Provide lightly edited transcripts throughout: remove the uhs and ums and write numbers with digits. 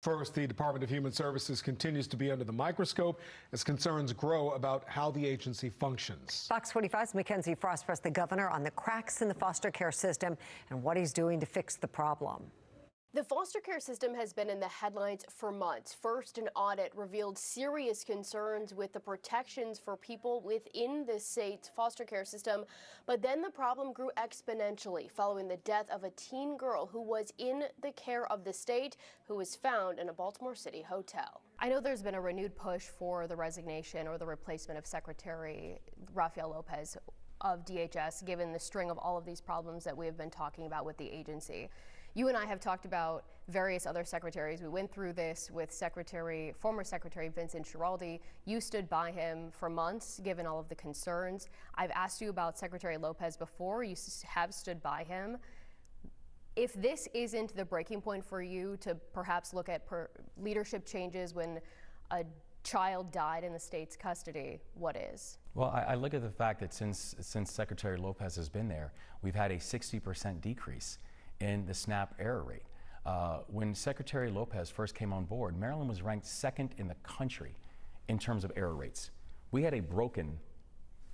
First, the Department of Human Services continues to be under the microscope as concerns grow about how the agency functions. Fox 45's Mackenzie Frost pressed the governor on the cracks in the foster care system and what he's doing to fix the problem. The foster care system has been in the headlines for months. First, an audit revealed serious concerns with the protections for people within the state's foster care system. But then the problem grew exponentially following the death of a teen girl who was in the care of the state, who was found in a Baltimore City hotel. I know there's been a renewed push for the resignation or the replacement of Secretary Rafael Lopez of DHS, given the string of all of these problems that we have been talking about with the agency. You and I have talked about various other secretaries. We went through this with former Secretary Vincent Schiraldi. You stood by him for months, given all of the concerns. I've asked you about Secretary Lopez before. You have stood by him. If this isn't the breaking point for you to perhaps look at leadership changes when a child died in the state's custody, what is? Well, I look at the fact that since Secretary Lopez has been there, we've had a 60% decrease in the SNAP error rate. When Secretary Lopez first came on board, Maryland was ranked second in the country in terms of error rates. We had a broken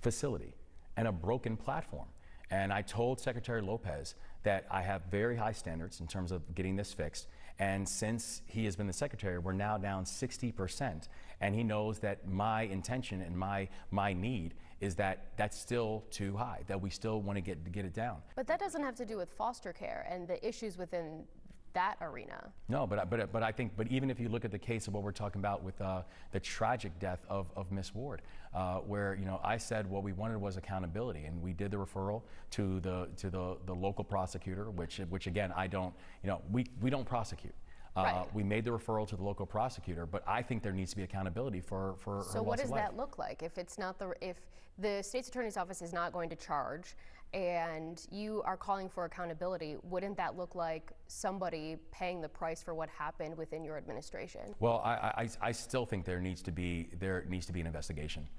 facility and a broken platform. And I told Secretary Lopez that I have very high standards in terms of getting this fixed. And since he has been the secretary, we're now down 60%. And he knows that my intention and my need is that that's still too high, that we still want to get it down. But that doesn't have to do with foster care and the issues within that arena. No, but I think, but even if you look at the case of what we're talking about with the tragic death of Miss Ward, where I said what we wanted was accountability, and we did the referral to the local prosecutor, which again I don't, we don't prosecute. Right. We made the referral to the local prosecutor, but I think there needs to be accountability for her loss of life. So what does that look like if the state's attorney's office is not going to charge and you are calling for accountability? Wouldn't that look like somebody paying the price for what happened within your administration? Well, I still think there needs to be an investigation,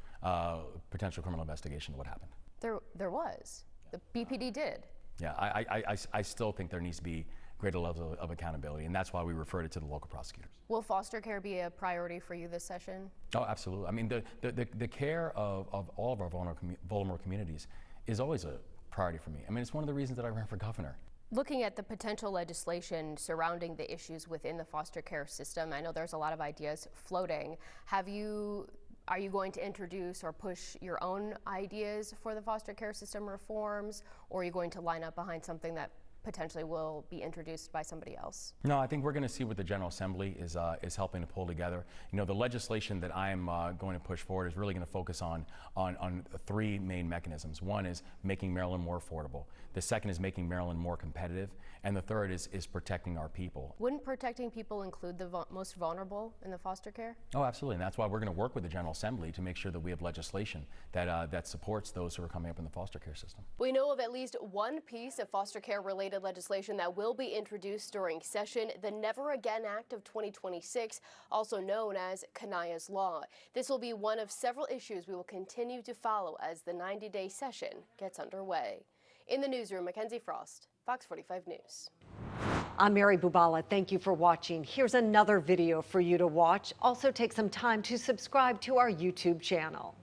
potential criminal investigation of what happened. There was. The BPD did. Yeah, I still think there needs to be greater levels of accountability, and that's why we referred it to the local prosecutors. Will foster care be a priority for you this session? Oh, absolutely. I mean, the care of all of our vulnerable communities is always a priority for me. I mean, it's one of the reasons that I ran for governor. Looking at the potential legislation surrounding the issues within the foster care system, I know there's a lot of ideas floating. Are you going to introduce or push your own ideas for the foster care system reforms, or are you going to line up behind something that potentially will be introduced by somebody else? No, I think we're going to see what the General Assembly is helping to pull together. The legislation that I am going to push forward is really going to focus on three main mechanisms. One is making Maryland more affordable. The second is making Maryland more competitive. And the third is protecting our people. Wouldn't protecting people include the most vulnerable in the foster care? Oh, absolutely. And that's why we're going to work with the General Assembly to make sure that we have legislation that supports those who are coming up in the foster care system. We know of at least one piece of foster care related legislation that will be introduced during session, the Never Again Act of 2026, also known as Kanaya's Law. This will be one of several issues we will continue to follow as the 90-day session gets underway. In the newsroom, Mackenzie Frost, Fox 45 News. I'm Mary Bubala. Thank you for watching. Here's another video for you to watch. Also take some time to subscribe to our YouTube channel.